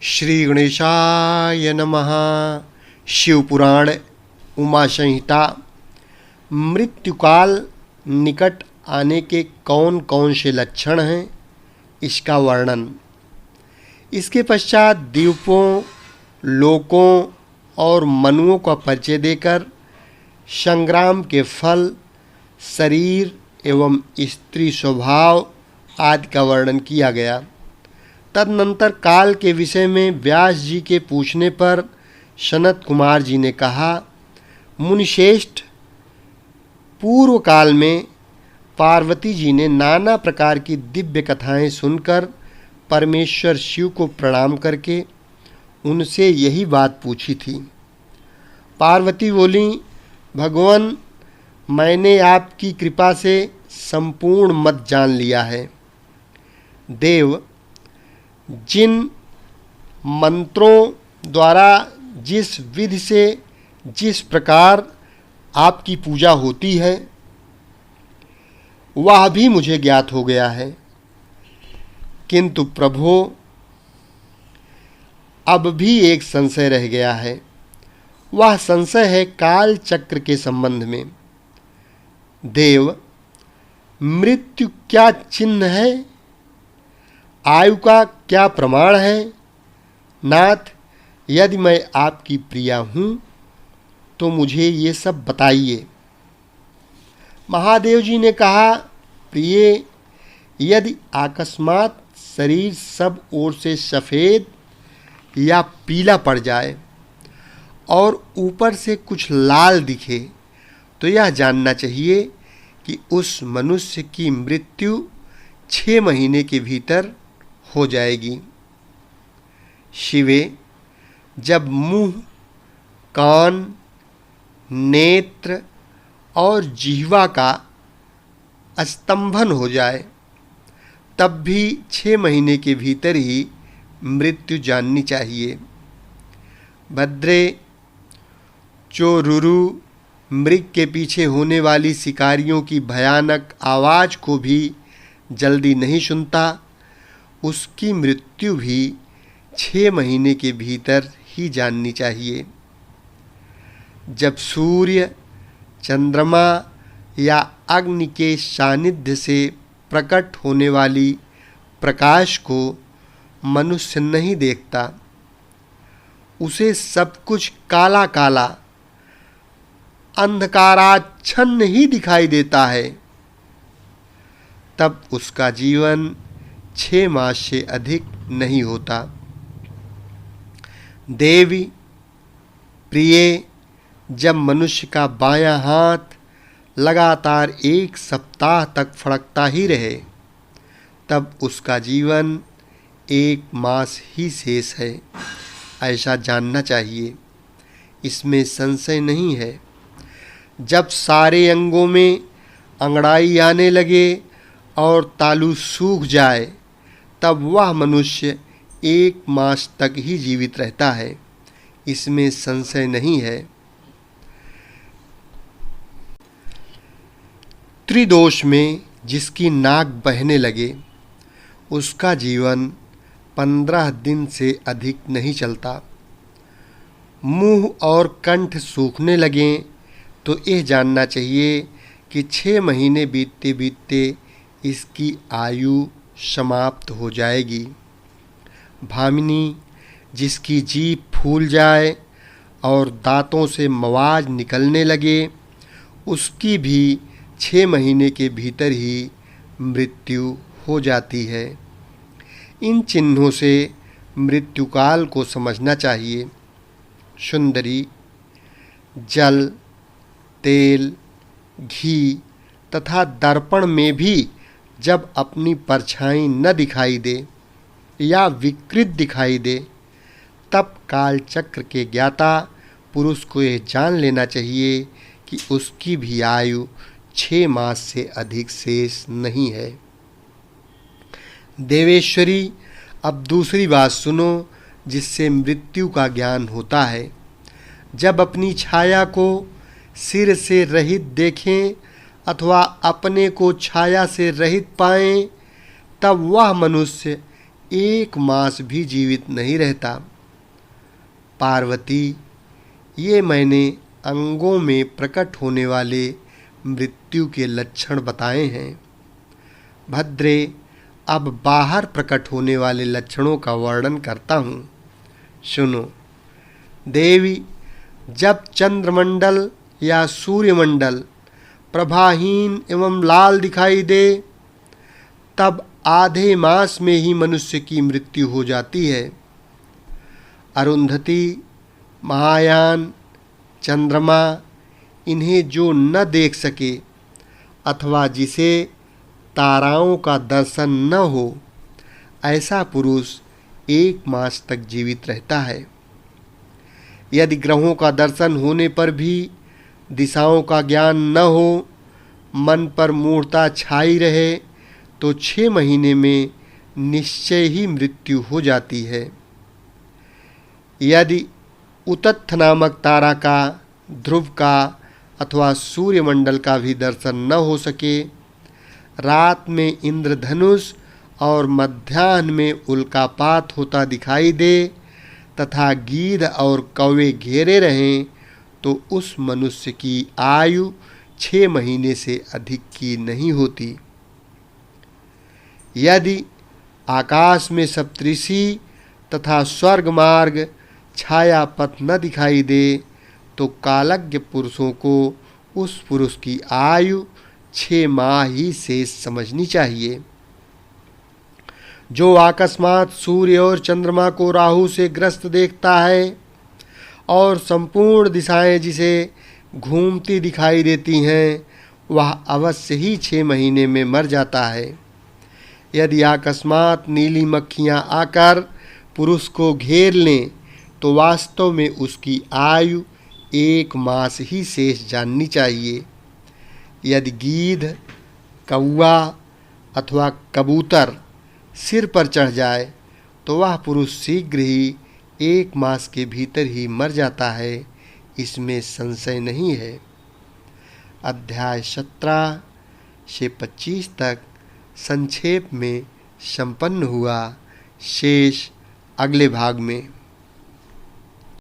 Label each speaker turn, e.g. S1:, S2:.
S1: श्री गणेशाय नमः। शिवपुराण उमा संहिता। मृत्युकाल निकट आने के कौन कौन से लक्षण हैं, इसका वर्णन। इसके पश्चात द्वीपों, लोकों और मनुओं का परिचय देकर संग्राम के फल, शरीर एवं स्त्री स्वभाव आदि का वर्णन किया गया। तदनंतर काल के विषय में व्यास जी के पूछने पर सनत कुमार जी ने कहा, मुनिश्रेष्ठ, पूर्व काल में पार्वती जी ने नाना प्रकार की दिव्य कथाएं सुनकर परमेश्वर शिव को प्रणाम करके उनसे यही बात पूछी थी। पार्वती बोली, भगवान, मैंने आपकी कृपा से संपूर्ण मत जान लिया है। देव, जिन मंत्रों द्वारा जिस विधि से जिस प्रकार आपकी पूजा होती है वह भी मुझे ज्ञात हो गया है, किंतु प्रभो, अब भी एक संशय रह गया है। वह संशय है काल चक्र के संबंध में। देव, मृत्यु क्या चिन्ह है? आयु का क्या प्रमाण है? नाथ, यदि मैं आपकी प्रिया हूँ तो मुझे ये सब बताइए। महादेव जी ने कहा, प्रिय, यदि अकस्मात शरीर सब ओर से सफ़ेद या पीला पड़ जाए और ऊपर से कुछ लाल दिखे तो यह जानना चाहिए कि उस मनुष्य की मृत्यु 6 महीने के भीतर हो जाएगी। शिवे, जब मुंह, कान, नेत्र और जिह्वा का स्तंभन हो जाए तब भी 6 महीने के भीतर ही मृत्यु जाननी चाहिए। भद्रे, चोरुरु मृग के पीछे होने वाली शिकारियों की भयानक आवाज़ को भी जल्दी नहीं सुनता, उसकी मृत्यु भी 6 महीने के भीतर ही जाननी चाहिए। जब सूर्य, चंद्रमा या अग्नि के सानिध्य से प्रकट होने वाली प्रकाश को मनुष्य नहीं देखता, उसे सब कुछ काला काला अंधकाराच्छन्न ही दिखाई देता है, तब उसका जीवन 6 मास से अधिक नहीं होता। देवी, प्रिय, जब मनुष्य का बायां हाथ लगातार 1 सप्ताह तक फड़कता ही रहे तब उसका जीवन 1 मास ही शेष है, ऐसा जानना चाहिए। इसमें संशय नहीं है। जब सारे अंगों में अंगड़ाई आने लगे और तालू सूख जाए तब वह मनुष्य 1 मास तक ही जीवित रहता है, इसमें संशय नहीं है। त्रिदोष में जिसकी नाक बहने लगे उसका जीवन 15 दिन से अधिक नहीं चलता। मुंह और कंठ सूखने लगें तो यह जानना चाहिए कि 6 महीने बीतते बीतते इसकी आयु समाप्त हो जाएगी। भामिनी, जिसकी जीभ फूल जाए और दांतों से मवाज निकलने लगे, उसकी भी 6 महीने के भीतर ही मृत्यु हो जाती है। इन चिन्हों से मृत्युकाल को समझना चाहिए। सुंदरी, जल, तेल, घी तथा दर्पण में भी जब अपनी परछाई न दिखाई दे या विकृत दिखाई दे तब काल चक्र के ज्ञाता पुरुष को यह जान लेना चाहिए कि उसकी भी आयु 6 मास से अधिक शेष नहीं है। देवेश्वरी, अब दूसरी बात सुनो जिससे मृत्यु का ज्ञान होता है। जब अपनी छाया को सिर से रहित देखें अथवा अपने को छाया से रहित पाएं तब वह मनुष्य 1 मास भी जीवित नहीं रहता। पार्वती, ये मैंने अंगों में प्रकट होने वाले मृत्यु के लक्षण बताए हैं। भद्रे, अब बाहर प्रकट होने वाले लक्षणों का वर्णन करता हूँ, सुनो। देवी, जब चंद्रमंडल या सूर्यमंडल प्रभाहीन एवं लाल दिखाई दे, तब आधे मास में ही मनुष्य की मृत्यु हो जाती है। अरुंधति, महायान, चंद्रमा, इन्हें जो न देख सके अथवा जिसे ताराओं का दर्शन न हो, ऐसा पुरुष 1 मास तक जीवित रहता है। यदि ग्रहों का दर्शन होने पर भी दिशाओं का ज्ञान न हो, मन पर मूढ़ता छाई रहे, तो 6 महीने में निश्चय ही मृत्यु हो जाती है। यदि उतत्थ नामक तारा का, ध्रुव का अथवा सूर्यमंडल का भी दर्शन न हो सके, रात में इंद्रधनुष और मध्याह्न में उल्कापात होता दिखाई दे तथा गीध और कौवे घेरे रहें, तो उस मनुष्य की आयु 6 महीने से अधिक की नहीं होती। यदि आकाश में सप्तऋषि तथा स्वर्ग मार्ग छाया पथ न दिखाई दे, तो कालज्ञ पुरुषों को उस पुरुष की आयु 6 माह ही शेष समझनी चाहिए। जो अकस्मात सूर्य और चंद्रमा को राहु से ग्रस्त देखता है और संपूर्ण दिशाएं जिसे घूमती दिखाई देती हैं, वह अवश्य ही 6 महीने में मर जाता है। यदि अकस्मात नीली मक्खियाँ आकर पुरुष को घेर लें, तो वास्तव में उसकी आयु 1 मास ही शेष जाननी चाहिए। यदि गीध, कौवा अथवा कबूतर सिर पर चढ़ जाए, तो वह पुरुष शीघ्र ही 1 मास के भीतर ही मर जाता है, इसमें संशय नहीं है। अध्याय 17 से 25 तक संक्षेप में संपन्न हुआ। शेष अगले भाग में।